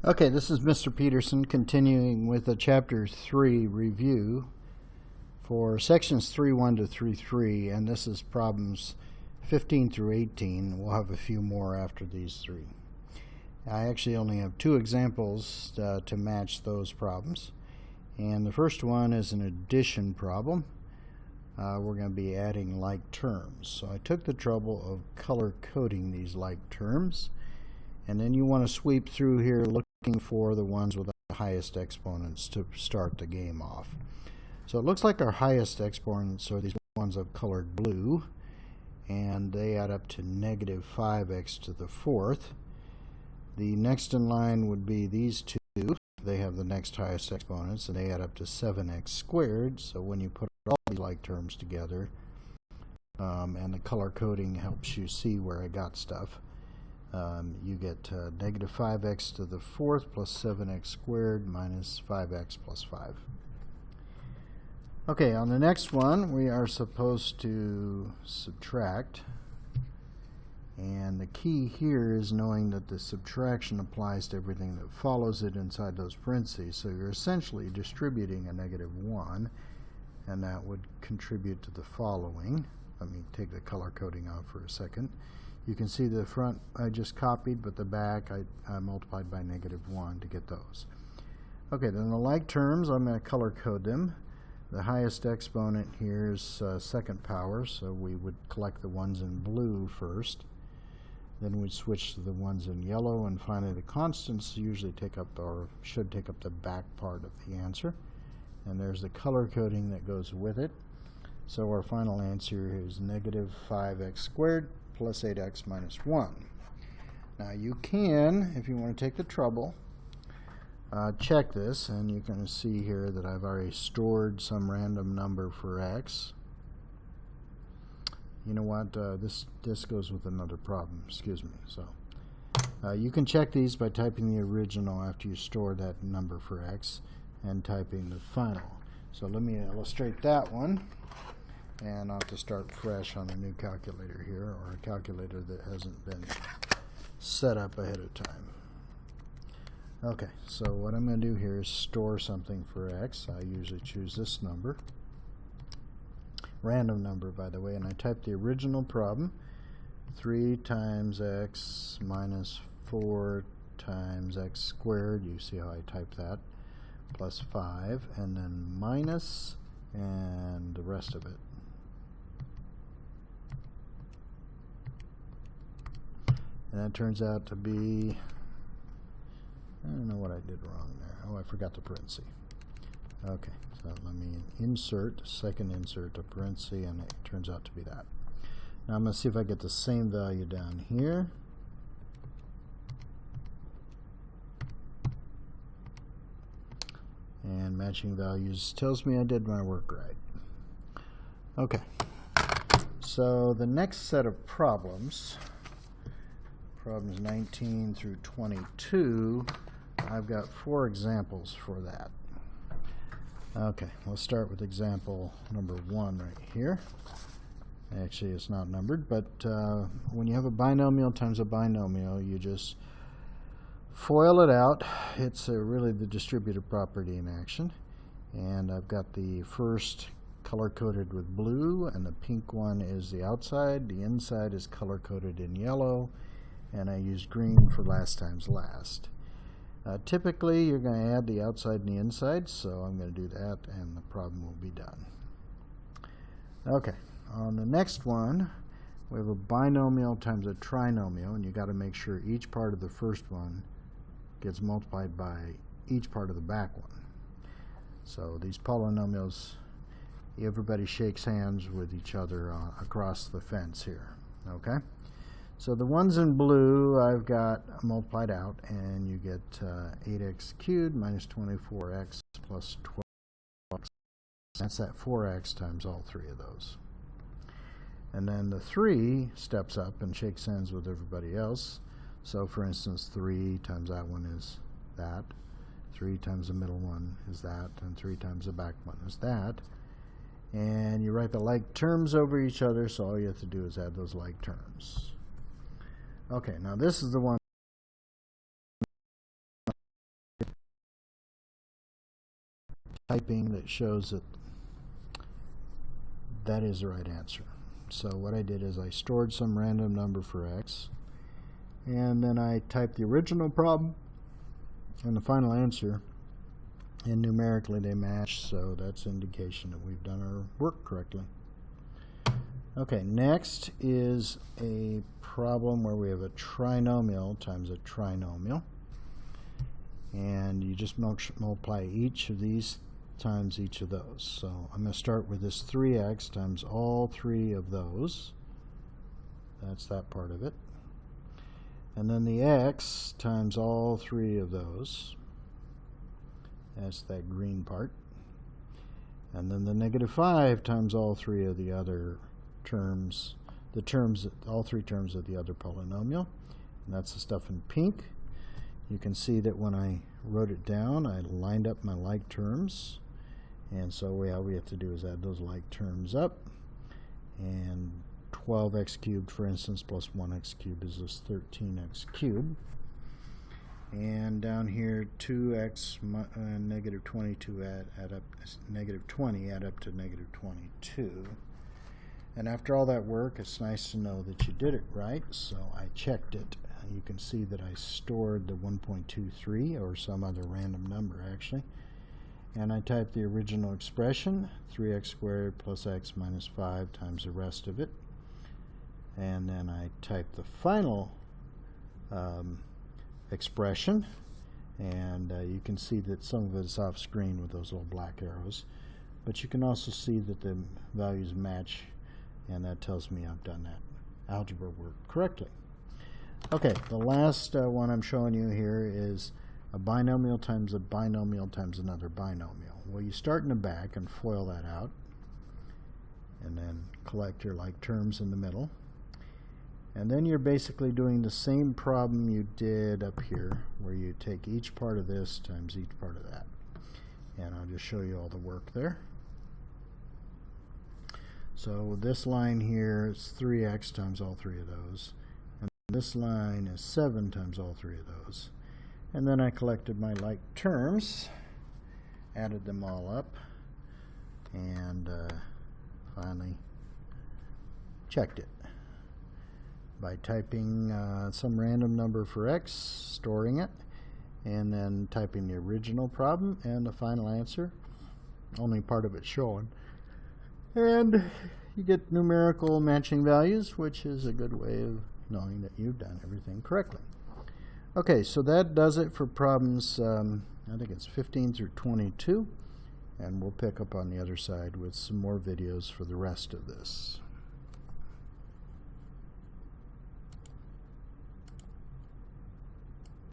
Okay, this is Mr. Peterson continuing with a Chapter 3 review for sections 3.1 to 3.3, and this is problems 15 through 18. We'll have a few more after these three. I actually only have two examples to match those problems, and the first one is an addition problem. We're going to be adding like terms. So I took the trouble of color coding these like terms, and then you want to sweep through here looking for the ones with the highest exponents to start the game off. So it looks like our highest exponents are these ones I've colored blue, and they add up to negative 5x to the fourth. The next in line would be these two. They have the next highest exponents, and they add up to 7x squared. So when you put all these like terms together, and the color coding helps you see where I got stuff, you get negative 5x to the fourth plus 7x squared minus 5x plus 5. Okay, on the next one, we are supposed to subtract. And the key here is knowing that the subtraction applies to everything that follows it inside those parentheses. So you're essentially distributing a negative 1, and that would contribute to the following. Let me take the color coding off for a second. You can see the front I just copied, but the back I multiplied by negative 1 to get those. Okay, then the like terms, I'm going to color code them. The highest exponent here is second power, so we would collect the ones in blue first. Then we'd switch to the ones in yellow, and finally the constants usually take up, or should take up, the back part of the answer. And there's the color coding that goes with it. So our final answer is negative 5x squared plus 8x minus 1. Now you can, if you want to take the trouble, check this, and you're going to see here that I've already stored some random number for x. You know what, this goes with another problem, excuse me. So you can check these by typing the original after you store that number for x and typing the final. So let me illustrate that one. And I'll have to start fresh on a new calculator here, or a calculator that hasn't been set up ahead of time. Okay, so what I'm going to do here is store something for x. I usually choose this number. Random number, by the way, and I type the original problem. 3 times x minus 4 times x squared. You see how I type that. Plus 5, and then minus, and the rest of it. And that turns out to be, I don't know what I did wrong there. Oh, I forgot the parenthesis. Okay, so let me insert, second insert a parenthesis, and it turns out to be that. Now I'm going to see if I get the same value down here. And matching values tells me I did my work right. Okay, so the next set of problems 19 through 22, I've got 4 examples for that. Okay, let's start with example number 1 right here. Actually, it's not numbered, but when you have a binomial times a binomial, you just FOIL it out. It's really the distributive property in action. And I've got the first color-coded with blue, and the pink one is the outside. The inside is color-coded in yellow, and I used green for last times last. Typically, you're going to add the outside and the inside, so I'm going to do that, and the problem will be done. Okay, on the next one, we have a binomial times a trinomial, and you got to make sure each part of the first one gets multiplied by each part of the back one. So these polynomials, everybody shakes hands with each other across the fence here. Okay? So the ones in blue I've got multiplied out, and you get 8x cubed minus 24x plus 12x. That's that 4x times all 3 of those. And then the 3 steps up and shakes hands with everybody else. So for instance, 3 times that one is that, 3 times the middle one is that, and 3 times the back one is that. And you write the like terms over each other, so all you have to do is add those like terms. Okay, now this is the one typing that shows that that is the right answer. So what I did is I stored some random number for x, and then I typed the original problem and the final answer, and numerically they match, so that's indication that we've done our work correctly. Okay, next is a problem where we have a trinomial times a trinomial, and you just multiply each of these times each of those. So I'm going to start with this 3x times all three of those. That's that part of it. And then the x times all three of those. That's that green part. And then the -5 times all three of the other terms, all three terms of the other polynomial. And that's the stuff in pink. You can see that when I wrote it down, I lined up my like terms. And so all we have to do is add those like terms up. And 12x cubed, for instance, plus 1x cubed is this 13x cubed. And down here, 2x negative 22 add up, negative 20 add up to negative 22. And after all that work, it's nice to know that you did it right, so I checked it. You can see that I stored the 1.23, or some other random number actually. And I typed the original expression, 3x squared plus x minus 5 times the rest of it. And then I typed the final expression, and you can see that some of it is off screen with those little black arrows. But you can also see that the values match, and that tells me I've done that algebra work correctly. Okay, the last one I'm showing you here is a binomial times another binomial. Well, you start in the back and FOIL that out, and then collect your like terms in the middle. And then you're basically doing the same problem you did up here, where you take each part of this times each part of that. And I'll just show you all the work there. So this line here is 3x times all three of those. And this line is 7 times all three of those. And then I collected my like terms, added them all up, and finally checked it by typing some random number for x, storing it, and then typing the original problem and the final answer, only part of it shown. And you get numerical matching values, which is a good way of knowing that you've done everything correctly. Okay, so that does it for problems, I think it's 15 through 22, and we'll pick up on the other side with some more videos for the rest of this.